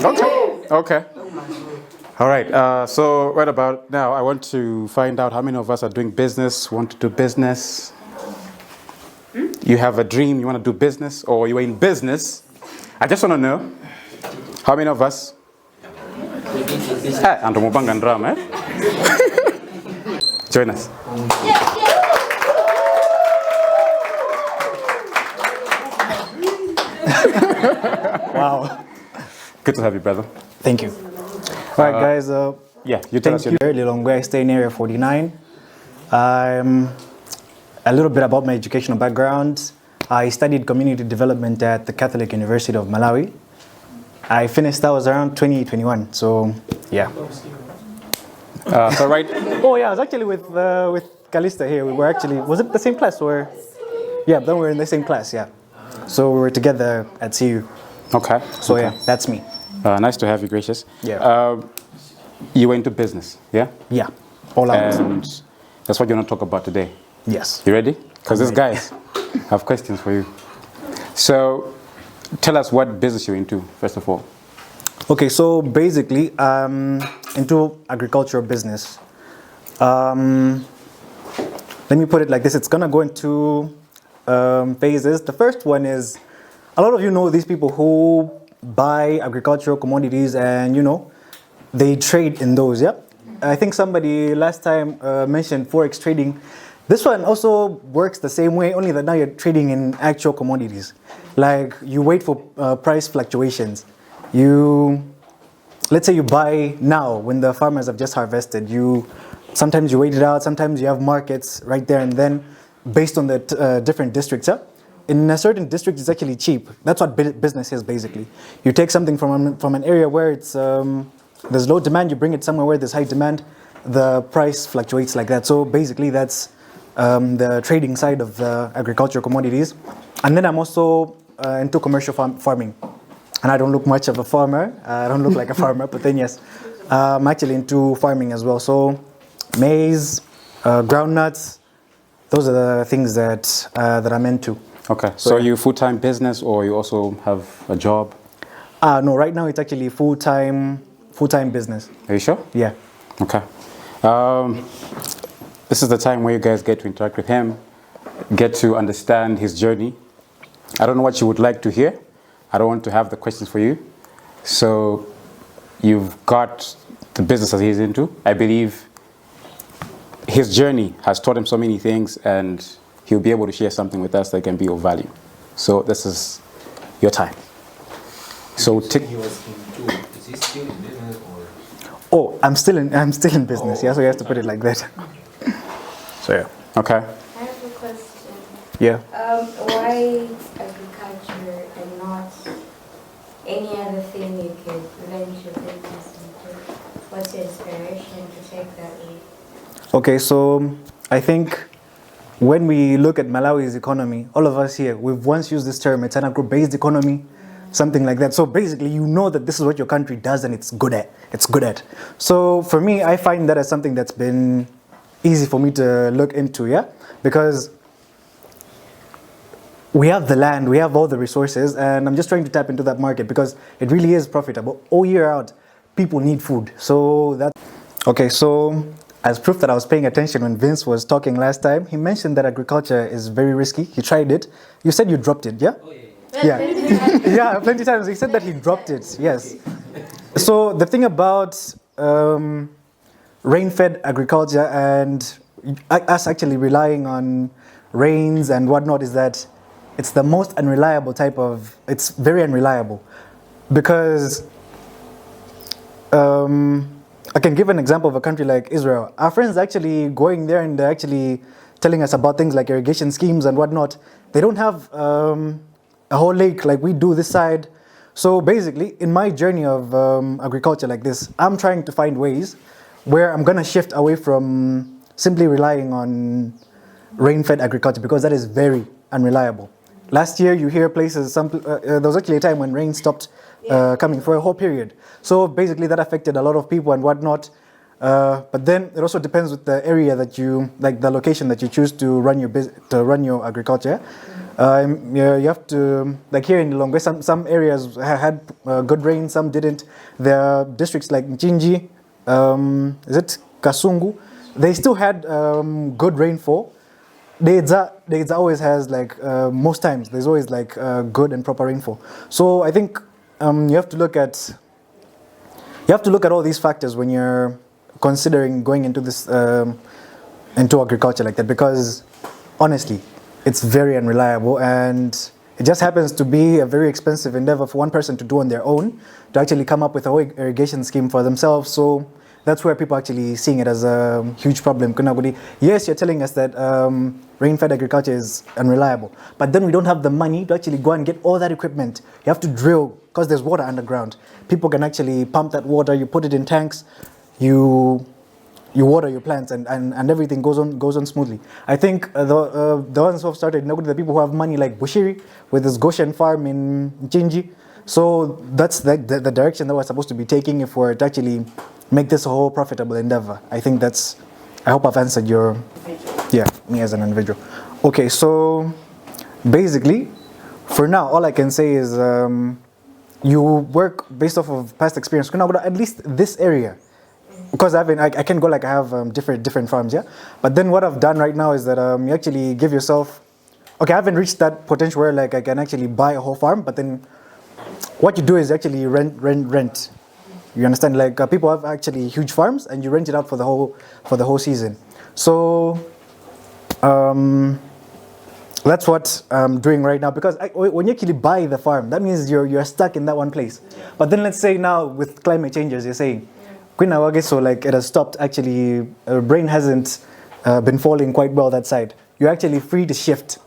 Okay. All right. So right about now, I want to find out how many of us are doing business, want to do business. You have a dream, you want to do business, or you are in business. I just want to know how many of us. Join us. Wow. Good to have you, brother. Thank you. All right, guys. Yeah, you tell us your name. Lilongwe, I stay in area 49. A little bit about my educational background. I studied community development at the Catholic University of Malawi. I finished, that was around 2021, so yeah. So right. Oh yeah, I was actually with Calista here. We were actually, was it the same class or? Yeah, then we were in the same class, yeah. So we were together at CU. Okay. So okay. yeah, that's me. Nice to have you, Gracious. Yeah. You were into business, yeah? Yeah, all out. And that's what you want to talk about today. Yes. You ready? Because these guys have questions for you. So tell us what business you're into, first of all. Okay, so basically, into agricultural business. Let me put it like this. It's going to go into phases. The first one is, a lot of you know these people who buy agricultural commodities and, they trade in those, yeah? I think somebody last time mentioned Forex trading. This one also works the same way, only that now you're trading in actual commodities. Like, you wait for price fluctuations. Let's say you buy now when the farmers have just harvested. Sometimes you wait it out, sometimes you have markets right there and then based on the different districts. Yeah? In a certain district, it's actually cheap. That's what business is basically. You take something from an area where it's there's low demand, you bring it somewhere where there's high demand, the price fluctuates like that. So basically that's the trading side of the agricultural commodities. And then I'm also into commercial farming. And I don't look much of a farmer. I don't look like a farmer, but then yes, I'm actually into farming as well. So maize, groundnuts, those are the things that I'm into. Okay, so you full-time business or you also have a job? No, right now it's actually full-time business. Are you sure? Yeah. Okay. This is the time where you guys get to interact with him, get to understand his journey. I don't know what you would like to hear. I don't want to have the questions for you. So you've got the business that he's into. I believe his journey has taught him so many things and he'll be able to share something with us that can be of value. So this is your time. So he was into, is he still in business or? Oh, I'm still in business. Yeah, so you have to put it like that. So yeah. Okay. I have a question. Yeah. Why agriculture and not any other thing you could venture business into? What's your inspiration to take that way? Okay, so I think when we look at Malawi's economy, all of us here, we've once used this term, it's an agro-based economy, something like that. So basically, you know that this is what your country does and it's good at. So for me, I find that as something that's been easy for me to look into, yeah? Because we have the land, we have all the resources, and I'm just trying to tap into that market because it really is profitable. All year out, people need food. So that's... Okay, so as proof that I was paying attention when Vince was talking last time, he mentioned that agriculture is very risky. He tried it. You said you dropped it, yeah? Oh, yeah. Yeah. Yeah, plenty of times. He said that he dropped it, yes. So the thing about rain-fed agriculture and us actually relying on rains and whatnot is that it's the most unreliable type of, it's very unreliable because I can give an example of a country like Israel. Our friends actually going there and they're actually telling us about things like irrigation schemes and whatnot. They don't have a whole lake like we do this side. So basically, in my journey of agriculture like this, I'm trying to find ways where I'm going to shift away from simply relying on rain-fed agriculture because that is very unreliable. Last year, you hear places, there was actually a time when rain stopped coming for a whole period. So basically, that affected a lot of people and whatnot. But then it also depends with the area that you, like the location that you choose to run your to run your agriculture. You have to, like here in Lilongwe, some areas had good rain, some didn't. There are districts like Njinji, is it Kasungu? They still had good rainfall. Deidza always has like most times there's always like good and proper rainfall. So I think you have to look at all these factors when you're considering going into this into agriculture like that, because honestly it's very unreliable and it just happens to be a very expensive endeavor for one person to do on their own, to actually come up with a whole irrigation scheme for themselves. So that's where people are actually seeing it as a huge problem. Yes, you're telling us that rain-fed agriculture is unreliable, but then we don't have the money to actually go and get all that equipment. You have to drill because there's water underground. People can actually pump that water, you put it in tanks, you water your plants, and everything goes on smoothly. I think the ones who have started, the people who have money like Bushiri with his Goshen farm in Jinji. So that's the direction that we're supposed to be taking if we're to actually make this a whole profitable endeavor. I hope I've answered your, me as an individual. Okay, so basically, for now, all I can say is you work based off of past experience. At least this area, because I can go like I have different farms, yeah. But then what I've done right now is that you actually give yourself. Okay, I haven't reached that potential where like I can actually buy a whole farm, but then what you do is actually rent. You understand? Like people have actually huge farms, and you rent it out for the whole season. So that's what I'm doing right now. Because when you actually buy the farm, that means you're stuck in that one place. But then let's say now with climate changes, you're saying, so like it has stopped. Actually, rain hasn't been falling quite well that side. You're actually free to shift.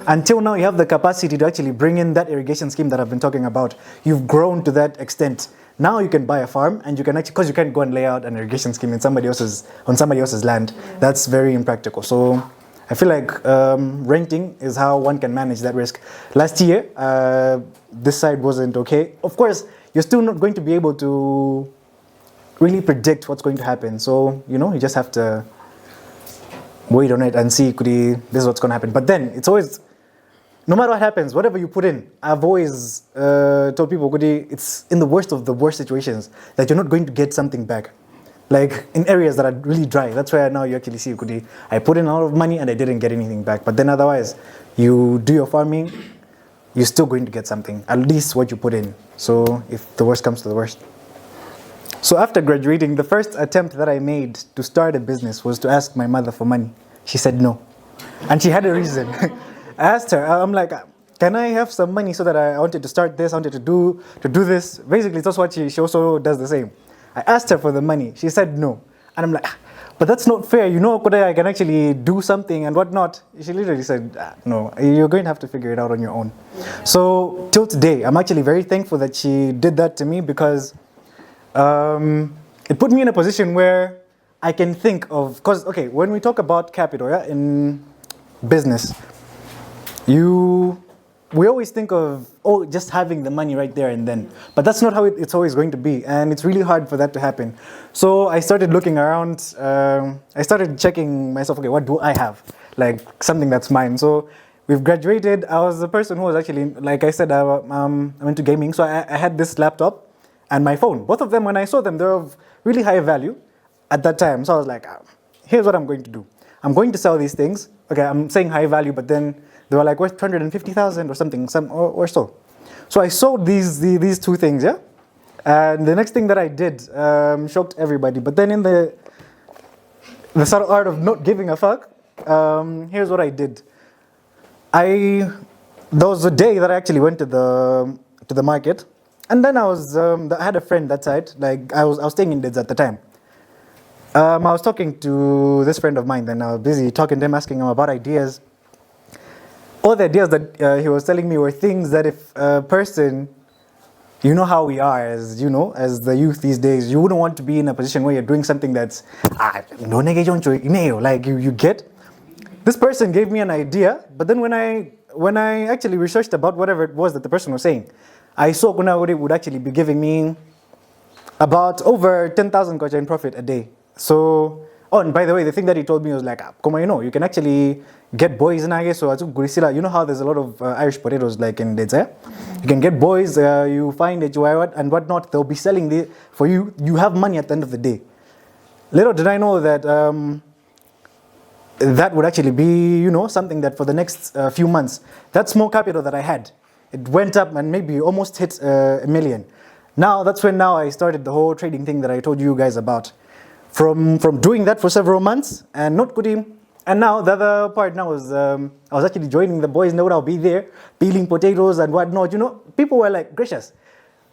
Until now, you have the capacity to actually bring in that irrigation scheme that I've been talking about. You've grown to that extent. Now you can buy a farm, and you can actually, because you can't go and lay out an irrigation scheme on somebody else's land. That's very impractical. So I feel like renting is how one can manage that risk. Last year, this side wasn't okay. Of course, you're still not going to be able to really predict what's going to happen. So you just have to wait on it and see. This is what's going to happen. But then it's always, no matter what happens, whatever you put in, I've always told people, it's in the worst of the worst situations that you're not going to get something back. Like in areas that are really dry, that's where now you actually see, I put in a lot of money and I didn't get anything back. But then otherwise, you do your farming, you're still going to get something, at least what you put in. So if the worst comes to the worst. So after graduating, the first attempt that I made to start a business was to ask my mother for money. She said no. And she had a reason. I asked her, I'm like, can I have some money so that I wanted to start this, I wanted to do this. Basically, that's what she also does the same. I asked her for the money. She said no. And I'm like, but that's not fair. I can actually do something and whatnot. She literally said, no, you're going to have to figure it out on your own. Yeah. So till today, I'm actually very thankful that she did that to me, because it put me in a position where I can think of, because, okay, when we talk about capital, in business, we always think of, just having the money right there and then. But that's not how it's always going to be. And it's really hard for that to happen. So I started looking around. I started checking myself, okay, what do I have? Like something that's mine. So we've graduated. I was the person who was actually, like I said, I'm into gaming. So I had this laptop and my phone. Both of them, when I saw them, they were of really high value at that time. So I was like, here's what I'm going to do. I'm going to sell these things. Okay, I'm saying high value, but then they were like worth 250,000 or something, or so. So I sold these two things, yeah? And the next thing that I did shocked everybody. But then in the subtle art of not giving a fuck, here's what I did. There was a day that I actually went to the market, and then I had a friend that side. Like I was staying in Dids at the time. I was talking to this friend of mine. Then I was busy talking to him, asking him about ideas. All the ideas that he was telling me were things that if a person, you know how we are as the youth these days, you wouldn't want to be in a position where you're doing something that's like you get. This person gave me an idea, but then when I actually researched about whatever it was that the person was saying, I saw Kunawuri would actually be giving me about over 10,000 kwacha in profit a day. So, oh, and by the way, the thing that he told me was like, come on, you can actually get boys in Age. So, you know how there's a lot of Irish potatoes like in Dedza? You can get boys, you find it, and whatnot. They'll be selling for you. You have money at the end of the day. Little did I know that that would actually be, something that for the next few months, that small capital that I had, it went up and maybe almost hit $1 million. Now, that's when I started the whole trading thing that I told you guys about. From doing that for several months and not good. And now the other part now is I was actually joining the boys. Now I'll be there peeling potatoes and whatnot. People were like gracious.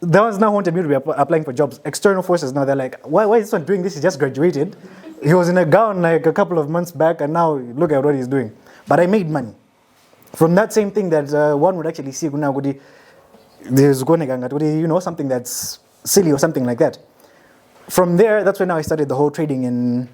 The ones now wanted me to be applying for jobs. External forces now they're like, why is this one doing this? He just graduated. He was in a gown like a couple of months back, and now look at what he's doing. But I made money from that same thing that one would actually see. There's something that's silly or something like that. From there, that's when I started the whole trading in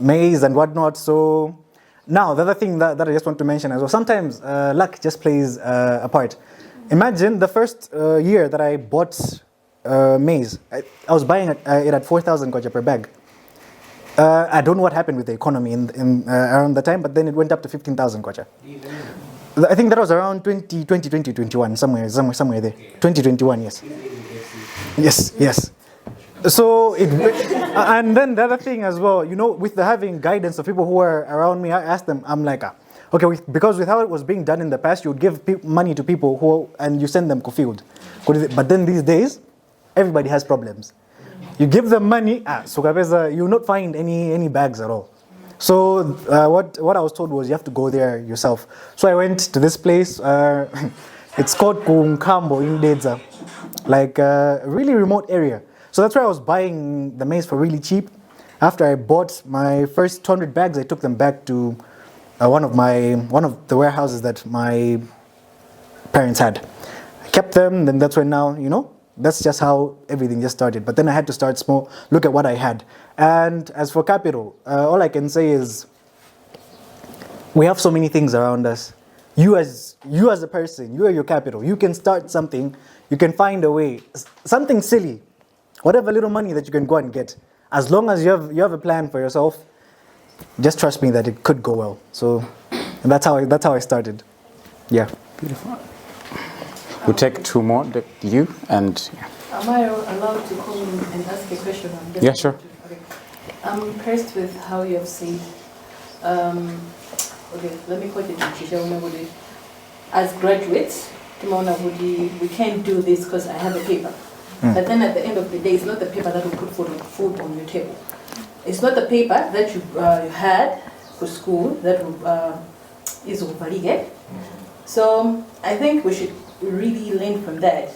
maize and whatnot. So now the other thing that I just want to mention as well, sometimes luck just plays a part. Imagine the first year that I bought maize. I was buying it at 4,000 kwacha per bag. I don't know what happened with the economy in around the time, but then it went up to 15,000 kwacha. I think that was around 2021, somewhere there. 2021, yes. Yes. So and then the other thing as well, with the having guidance of people who are around me, I asked them, I'm like, okay, because with how it was being done in the past, you would give money to people and you send them to field. But then these days, everybody has problems. You give them money, you'll not find any bags at all. So what I was told was you have to go there yourself. So I went to this place. It's called Mpekasambo in Dedza, like a really remote area. So that's where I was buying the maize for really cheap. After I bought my first 200 bags, I took them back to one of the warehouses that my parents had. I kept them. Then that's when that's just how everything just started. But then I had to start small, look at what I had. And as for capital, all I can say is we have so many things around us. You as a person, you are your capital. You can start something. You can find a way. Something silly. Whatever little money that you can go and get. As long as you have a plan for yourself, just trust me that it could go well. So that's how I started. Yeah. Beautiful. We'll take two more, you and... Am I allowed to come and ask a question? Yeah, sure. Okay. I'm impressed with how you have said, okay, let me quote it. As graduates, we can't do this because I have a paper. But then at the end of the day, it's not the paper that will put food on your table. It's not the paper that you had for school that is overrated. So I think we should really learn from that.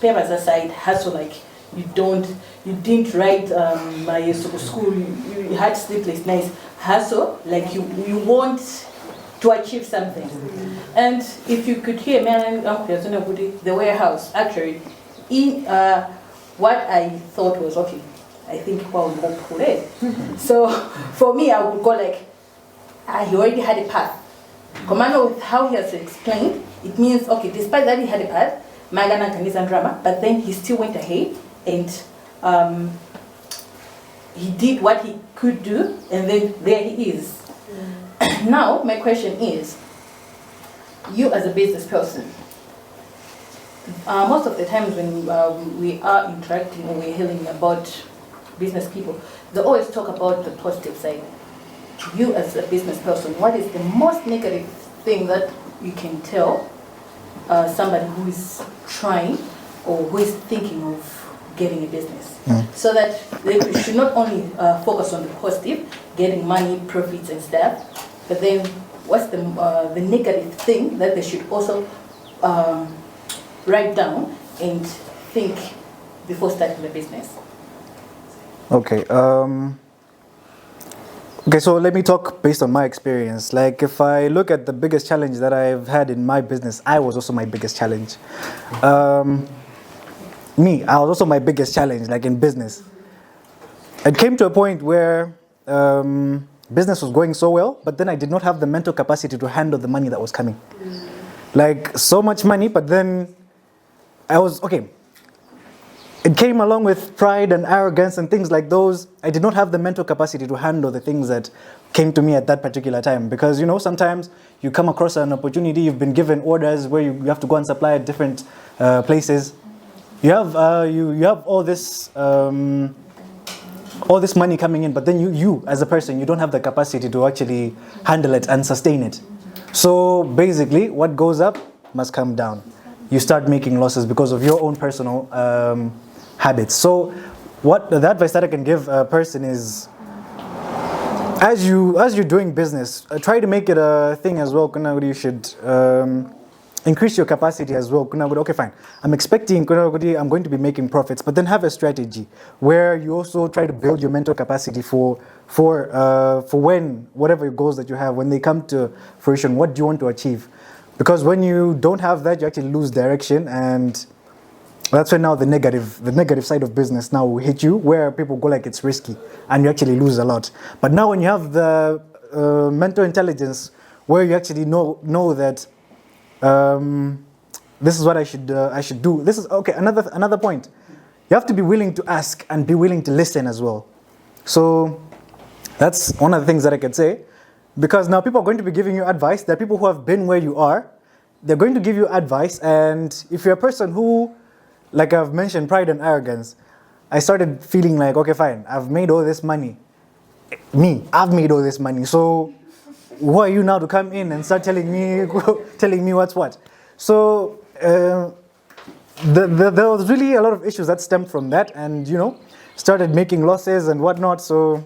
Papers aside, hustle, like you didn't write my school, you had sleepless nights. Hustle, like you want to achieve something. And if you could hear the warehouse, actually, what I thought was, okay, I think so for me, I would go like, he already had a path. Commando, with how he has explained, it means, okay, despite that he had a path, Magana and drama, but then he still went ahead and he did what he could do, and then there he is. Now, my question is, you as a business person, most of the times when we are interacting or we're hearing about business people, they always talk about the positive side. You as a business person, what is the most negative thing that you can tell somebody who is trying or who is thinking of getting a business? So that they should not only focus on the positive, getting money, profits and stuff, but then what's the negative thing that they should also write down and think before starting the business? Okay. Okay, so let me talk based on my experience. Like, if I look at the biggest challenge that I've had in my business, I was also my biggest challenge. I was also my biggest challenge, like in business. It came to a point where business was going so well, but then I did not have the mental capacity to handle the money that was coming. Like, so much money, but then I was, okay, it came along with pride and arrogance and things like those. I did not have the mental capacity to handle the things that came to me at that particular time, because sometimes you come across an opportunity, you've been given orders where you have to go and supply at different places. You have all this money coming in, but then you as a person, you don't have the capacity to actually handle it and sustain it. So basically, what goes up must come down. You start making losses because of your own personal habits. So the advice that I can give a person is, as you're doing business, try to make it a thing as well. You should increase your capacity as well. Okay, fine. I'm expecting I'm going to be making profits, but then have a strategy where you also try to build your mental capacity for when whatever goals that you have, when they come to fruition, what do you want to achieve? Because when you don't have that, you actually lose direction, and that's when now the negative side of business now will hit you, where people go like it's risky and you actually lose a lot. But now when you have the mental intelligence, where you actually know that this is what I should do. This is okay. Another point. You have to be willing to ask and be willing to listen as well. So that's one of the things that I could say. Because now people are going to be giving you advice. There are people who have been where you are. They're going to give you advice. And if you're a person who, like I've mentioned, pride and arrogance, I started feeling like, okay, fine, I've made all this money. I've made all this money. So who are you now to come in and start telling me what's what? So there was really a lot of issues that stemmed from that, and started making losses and whatnot. So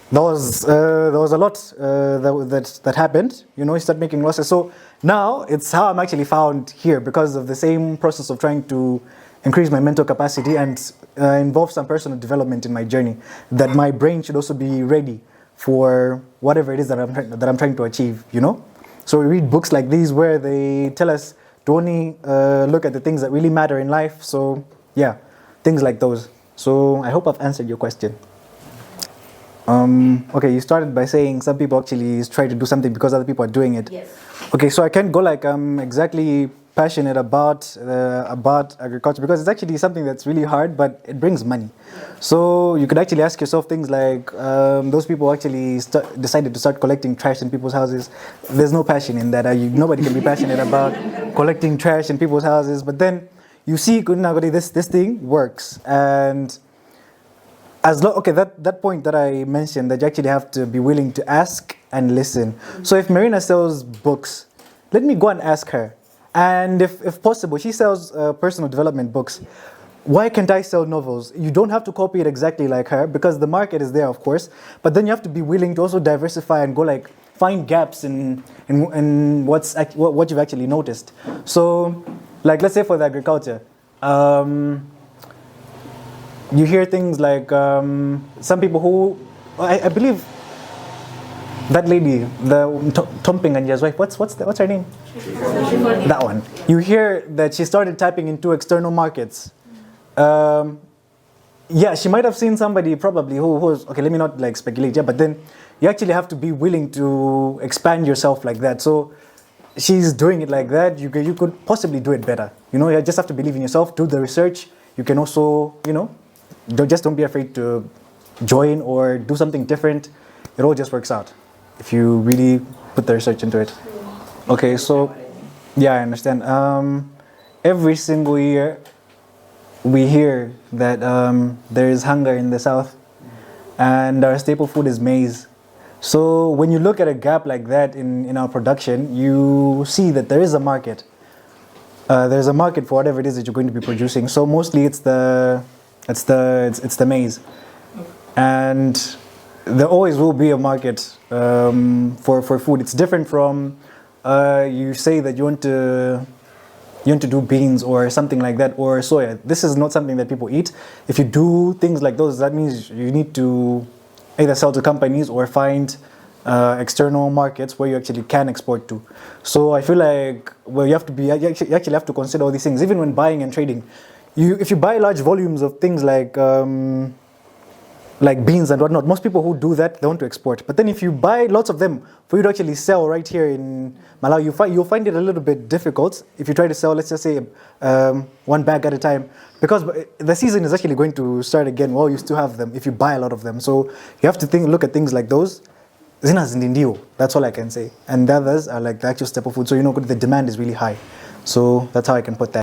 there was a lot that happened. You start making losses. So now it's how I'm actually found here, because of the same process of trying to increase my mental capacity and involve some personal development in my journey. That my brain should also be ready for whatever it is that I'm trying to achieve. So we read books like these where they tell us to only look at the things that really matter in life. So yeah, things like those. So I hope I've answered your question. Okay, you started by saying some people actually try to do something because other people are doing it. Yes. Okay, so I can't go like I'm exactly passionate about agriculture, because it's actually something that's really hard, but it brings money. So you could actually ask yourself things like, those people actually decided to start collecting trash in people's houses. There's no passion in that. Nobody can be passionate about collecting trash in people's houses. But then you see, this thing works, and that point that I mentioned, that you actually have to be willing to ask and listen. So if Marina sells books, let me go and ask her. And if possible, she sells personal development books. Why can't I sell novels? You don't have to copy it exactly like her, because the market is there, of course. But then you have to be willing to also diversify and go like find gaps in what you've actually noticed. So, like let's say for the agriculture, you hear things like some people who, I believe, that lady, the Tomping and his wife, what's her name? That one. You hear that she started tapping into external markets. Yeah, she might have seen somebody probably who was, okay, let me not like speculate, yeah, but then you actually have to be willing to expand yourself like that. So she's doing it like that. You could possibly do it better. You just have to believe in yourself, do the research. You can also, don't be afraid to join or do something different. It all just works out if you really put the research into it. Okay, so yeah, I understand. Every single year we hear that there is hunger in the south, and our staple food is maize. So when you look at a gap like that in our production, you see that there is a market. There's a market for whatever it is that you're going to be producing. So mostly it's the maize, and there always will be a market for food. It's different from you say that you want to do beans or something like that, or soya. This is not something that people eat. If you do things like those, that means you need to either sell to companies or find external markets where you actually can export to. So I feel like you actually have to consider all these things, even when buying and trading. If you buy large volumes of things like like beans and whatnot. Most people who do that, they want to export. But then if you buy lots of them for you to actually sell right here in Malawi, you'll find it a little bit difficult if you try to sell, let's just say, one bag at a time. Because the season is actually going to start again while you still have them if you buy a lot of them. So you have to look at things like those. That's all I can say. And the others are like the actual staple food. So the demand is really high. So that's how I can put that.